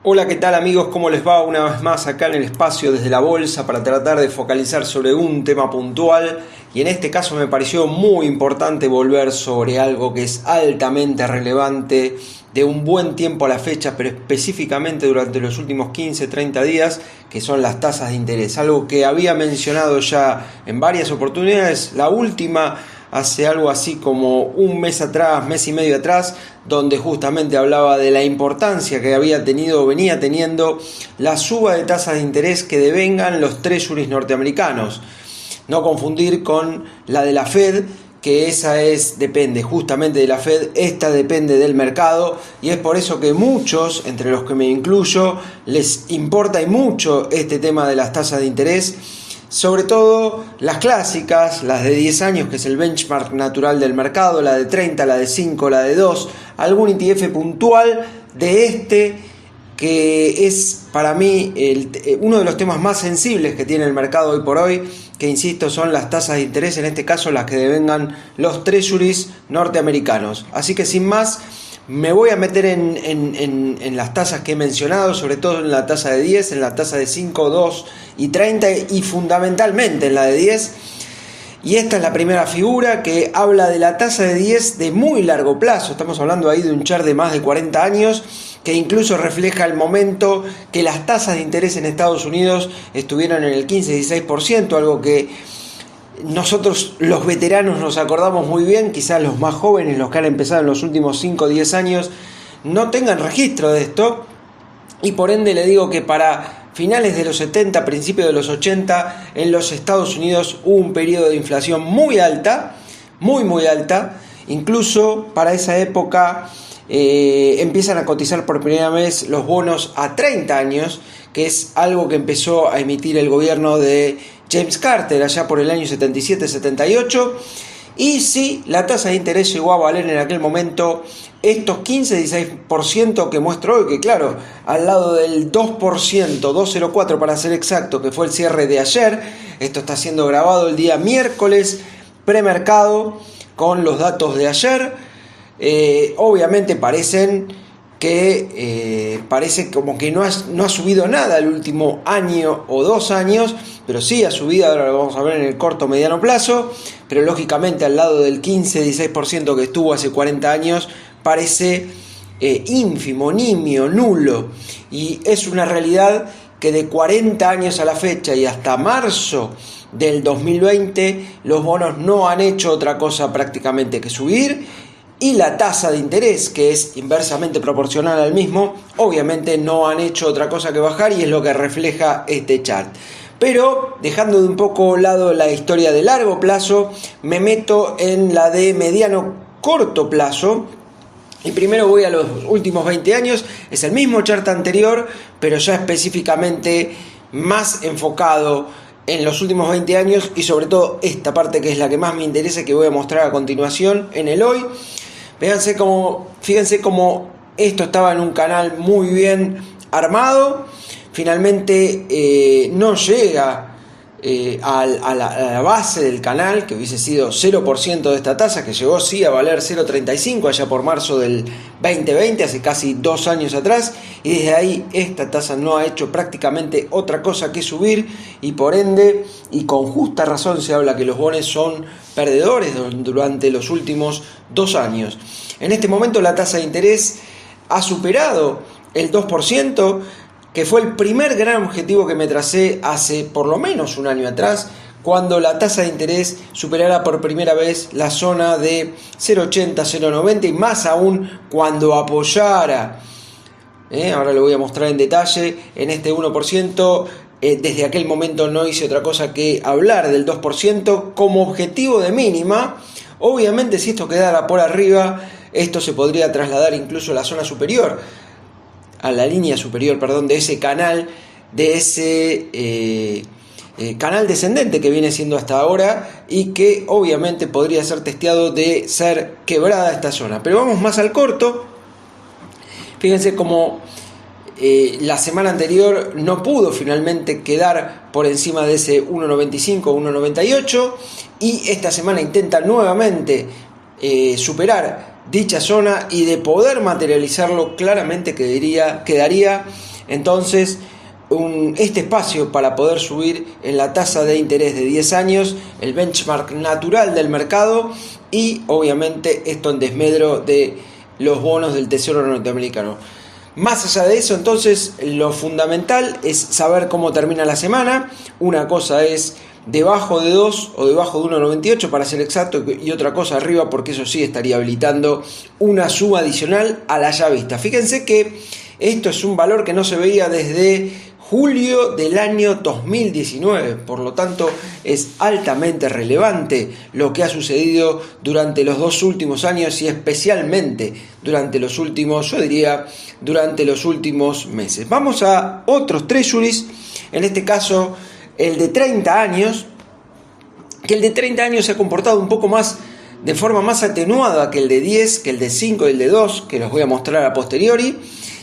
Hola, ¿qué tal amigos? ¿Cómo les va? Una vez más acá en el espacio desde la bolsa para tratar de focalizar sobre un tema puntual, y en este caso me pareció muy importante volver sobre algo que es altamente relevante de un buen tiempo a la fecha, pero específicamente durante los últimos 15-30 días, que son las tasas de interés, algo que había mencionado ya en varias oportunidades. La última hace algo así como un mes atrás, mes y medio atrás, donde justamente hablaba de la importancia que venía teniendo la suba de tasas de interés que devengan los treasuries norteamericanos. No confundir con la de la Fed, que esa depende justamente de la Fed, esta depende del mercado, y es por eso que muchos, entre los que me incluyo, les importa y mucho este tema de las tasas de interés. Sobre todo las clásicas, las de 10 años, que es el benchmark natural del mercado, la de 30, la de 5, la de 2, algún ETF puntual de que es para mí uno de los temas más sensibles que tiene el mercado hoy por hoy, que insisto son las tasas de interés, en este caso las que devengan los treasuries norteamericanos. Así que sin más, me voy a meter en las tasas que he mencionado, sobre todo en la tasa de 10, en la tasa de 5, 2 y 30 y fundamentalmente en la de 10. Y esta es la primera figura que habla de la tasa de 10 de muy largo plazo. Estamos hablando ahí de un chart de más de 40 años que incluso refleja el momento que las tasas de interés en Estados Unidos estuvieron en el 15-16%, algo que nosotros los veteranos nos acordamos muy bien. Quizás los más jóvenes, los que han empezado en los últimos 5 o 10 años, no tengan registro de esto, y por ende le digo que para finales de los 70, principios de los 80, en los Estados Unidos hubo un periodo de inflación muy alta, muy alta. Incluso para esa época empiezan a cotizar por primera vez los bonos a 30 años, que es algo que empezó a emitir el gobierno de James Carter allá por el año 77-78. Y sí, la tasa de interés llegó a valer en aquel momento estos 15-16% que muestro hoy, que claro, al lado del 2%, 2,04 para ser exacto, que fue el cierre de ayer. Esto está siendo grabado el día miércoles, premercado, con los datos de ayer. Obviamente parece como que no ha subido nada el último año o 2 años, pero sí ha subido, ahora lo vamos a ver en el corto mediano plazo, pero lógicamente al lado del 15-16% que estuvo hace 40 años, parece ínfimo, nimio, nulo, y es una realidad que de 40 años a la fecha y hasta marzo del 2020, los bonos no han hecho otra cosa prácticamente que subir. Y la tasa de interés, que es inversamente proporcional al mismo, obviamente no han hecho otra cosa que bajar, y es lo que refleja este chart. Pero dejando de un poco lado la historia de largo plazo, me meto en la de mediano corto plazo. Y primero voy a los últimos 20 años, es el mismo chart anterior, pero ya específicamente más enfocado en los últimos 20 años, y sobre todo esta parte que es la que más me interesa y que voy a mostrar a continuación en el hoy. Fíjense cómo esto estaba en un canal muy bien armado. Finalmente no llega a la base del canal, que hubiese sido 0% de esta tasa, que llegó sí a valer 0,35 allá por marzo del 2020, hace casi 2 años atrás, y desde ahí esta tasa no ha hecho prácticamente otra cosa que subir, y por ende, y con justa razón, se habla que los bonos son perdedores durante los últimos 2 años. En este momento la tasa de interés ha superado el 2%, que fue el primer gran objetivo que me tracé hace por lo menos un año atrás, cuando la tasa de interés superara por primera vez la zona de 0,80, 0,90, y más aún cuando apoyara, ahora lo voy a mostrar en detalle, en este 1%. Desde aquel momento no hice otra cosa que hablar del 2% como objetivo de mínima. Obviamente, si esto quedara por arriba, esto se podría trasladar incluso a la zona superior, a la línea superior, de ese canal, de ese canal descendente que viene siendo hasta ahora, y que obviamente podría ser testeado de ser quebrada esta zona. Pero vamos más al corto. Fíjense cómo la semana anterior no pudo finalmente quedar por encima de ese 1.95, 1.98, y esta semana intenta nuevamente superar dicha zona, y de poder materializarlo claramente quedaría entonces este espacio para poder subir en la tasa de interés de 10 años, el benchmark natural del mercado, y obviamente esto en desmedro de los bonos del Tesoro norteamericano. Más allá de eso, entonces, lo fundamental es saber cómo termina la semana. Una cosa es debajo de 2 o debajo de 1,98 para ser exacto, y otra cosa arriba, porque eso sí estaría habilitando una suba adicional a la ya vista. Fíjense que esto es un valor que no se veía desde julio del año 2019, por lo tanto es altamente relevante lo que ha sucedido durante los 2 últimos años y especialmente durante los últimos, yo diría, durante los últimos meses. Vamos a otros treasuries, en este caso el de 30 años, que el de 30 años se ha comportado un poco más de forma más atenuada que el de 10, que el de 5 y el de 2, que los voy a mostrar a posteriori,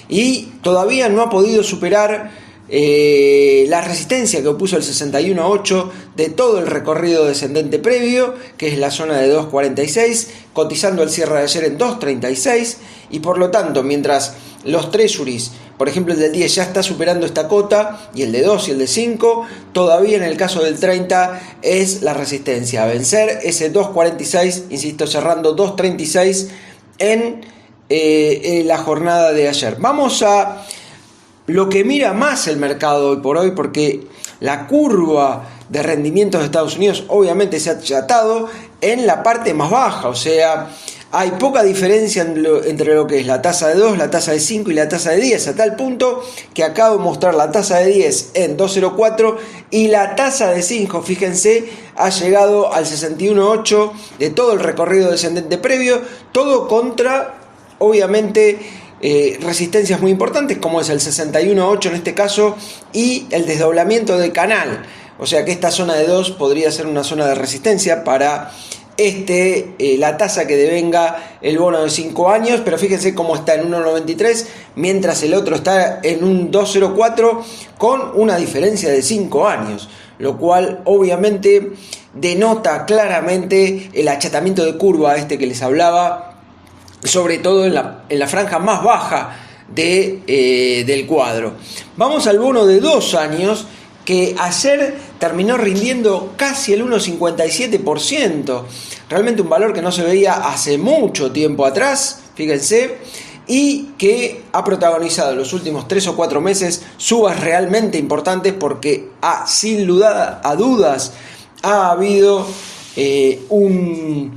y todavía no ha podido superar la resistencia que opuso el 61.8 de todo el recorrido descendente previo, que es la zona de 2.46, cotizando al cierre de ayer en 2.36, y por lo tanto, mientras los treasuries, por ejemplo el del 10 ya está superando esta cota, y el de 2 y el de 5, todavía en el caso del 30 es la resistencia a vencer, ese 2.46, insisto, cerrando 2.36 en la jornada de ayer. Vamos a lo que mira más el mercado hoy por hoy, porque la curva de rendimientos de Estados Unidos obviamente se ha achatado en la parte más baja, o sea, hay poca diferencia entre lo que es la tasa de 2, la tasa de 5 y la tasa de 10, a tal punto que acabo de mostrar la tasa de 10 en 2.04 y la tasa de 5, fíjense, ha llegado al 61.8 de todo el recorrido descendente previo, todo contra, obviamente, resistencias muy importantes como es el 61.8 en este caso y el desdoblamiento de canal, o sea que esta zona de 2 podría ser una zona de resistencia para la tasa que devenga el bono de 5 años, pero fíjense cómo está en 1.93 mientras el otro está en un 2.04 con una diferencia de 5 años, lo cual obviamente denota claramente el achatamiento de curva que les hablaba, sobre todo en la franja más baja del cuadro. Vamos al bono de 2 años, que ayer terminó rindiendo casi el 1,57%, realmente un valor que no se veía hace mucho tiempo atrás, fíjense, y que ha protagonizado en los últimos 3 o 4 meses subas realmente importantes, porque sin lugar a dudas ha habido un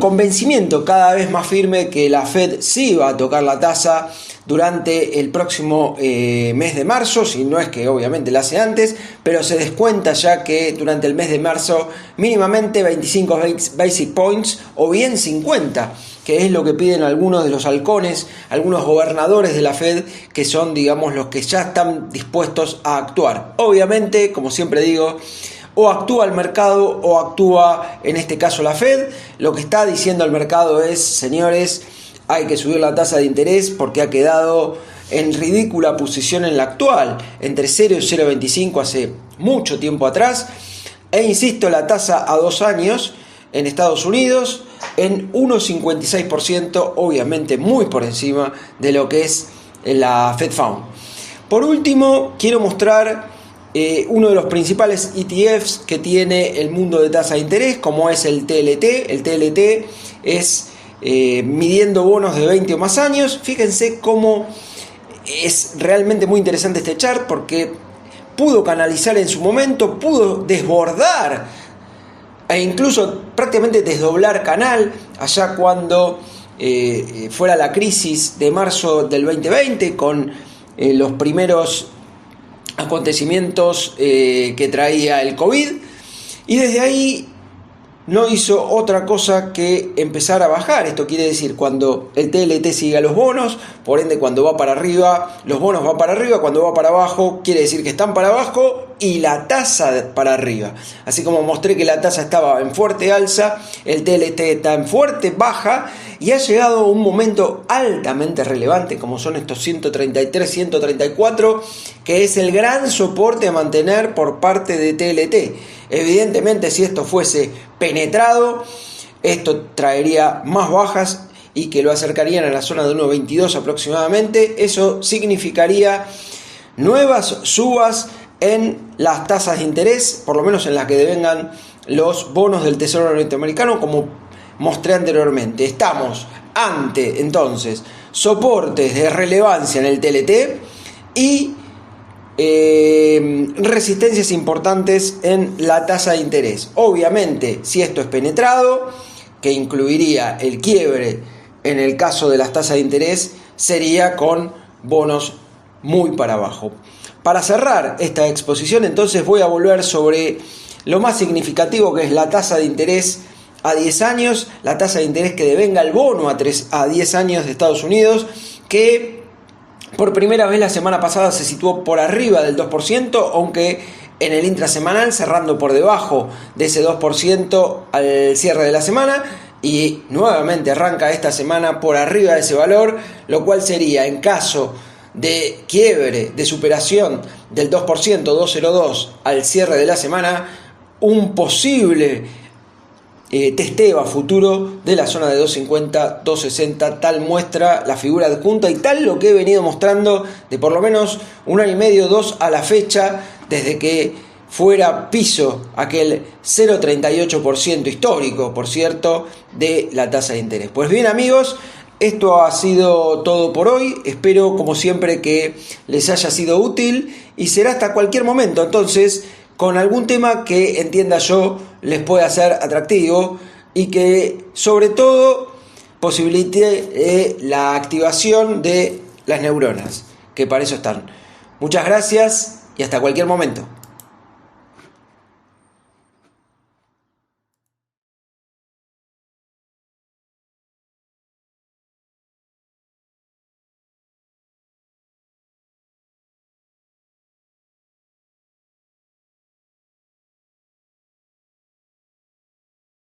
convencimiento cada vez más firme que la Fed sí va a tocar la tasa durante el próximo mes de marzo, si no es que obviamente la hace antes, pero se descuenta ya que durante el mes de marzo mínimamente 25 basic points o bien 50, que es lo que piden algunos de los halcones, algunos gobernadores de la Fed, que son, digamos, los que ya están dispuestos a actuar. Obviamente, como siempre digo, o actúa el mercado o actúa en este caso la Fed. Lo que está diciendo el mercado es: señores, hay que subir la tasa de interés porque ha quedado en ridícula posición en la actual, entre 0 y 0,25 hace mucho tiempo atrás. E insisto, la tasa a 2 años en Estados Unidos en 1,56%, obviamente muy por encima de lo que es la Fed Fund. Por último, quiero mostrar uno de los principales ETFs que tiene el mundo de tasa de interés, como es el TLT. El TLT es midiendo bonos de 20 o más años. Fíjense cómo es realmente muy interesante este chart, porque pudo canalizar en su momento, pudo desbordar e incluso prácticamente desdoblar canal allá cuando fuera la crisis de marzo del 2020 con los primeros acontecimientos que traía el COVID, y desde ahí no hizo otra cosa que empezar a bajar. Esto quiere decir, cuando el TLT sigue a los bonos, por ende cuando va para arriba, los bonos van para arriba, cuando va para abajo, quiere decir que están para abajo y la tasa para arriba. Así como mostré que la tasa estaba en fuerte alza, el TLT está en fuerte baja, y ha llegado un momento altamente relevante, como son estos 133, 134, que es el gran soporte a mantener por parte de TLT. Evidentemente, si esto fuese penetrado, esto traería más bajas y que lo acercarían a la zona de 1,22 aproximadamente. Eso significaría nuevas subas en las tasas de interés, por lo menos en las que devengan los bonos del Tesoro norteamericano, como mostré anteriormente. Estamos ante entonces soportes de relevancia en el TLT y resistencias importantes en la tasa de interés. Obviamente, si esto es penetrado, que incluiría el quiebre en el caso de las tasas de interés, sería con bonos muy para abajo. Para cerrar esta exposición, entonces voy a volver sobre lo más significativo, que es la tasa de interés a 10 años, la tasa de interés que devenga el bono a 10 años de Estados Unidos, que por primera vez la semana pasada se situó por arriba del 2%, aunque en el intrasemanal cerrando por debajo de ese 2% al cierre de la semana, y nuevamente arranca esta semana por arriba de ese valor, lo cual sería, en caso de quiebre, de superación del 2%, 2,02 al cierre de la semana, un posible testeo a futuro de la zona de 2,50, 2,60, tal muestra la figura adjunta y tal lo que he venido mostrando de por lo menos 1 año y medio, 2 a la fecha, desde que fuera piso aquel 0,38% histórico, por cierto, de la tasa de interés. Pues bien, amigos, esto ha sido todo por hoy. Espero, como siempre, que les haya sido útil y será hasta cualquier momento. Entonces, con algún tema que entienda yo les pueda ser atractivo y que, sobre todo, posibilite la activación de las neuronas, que para eso están. Muchas gracias y hasta cualquier momento.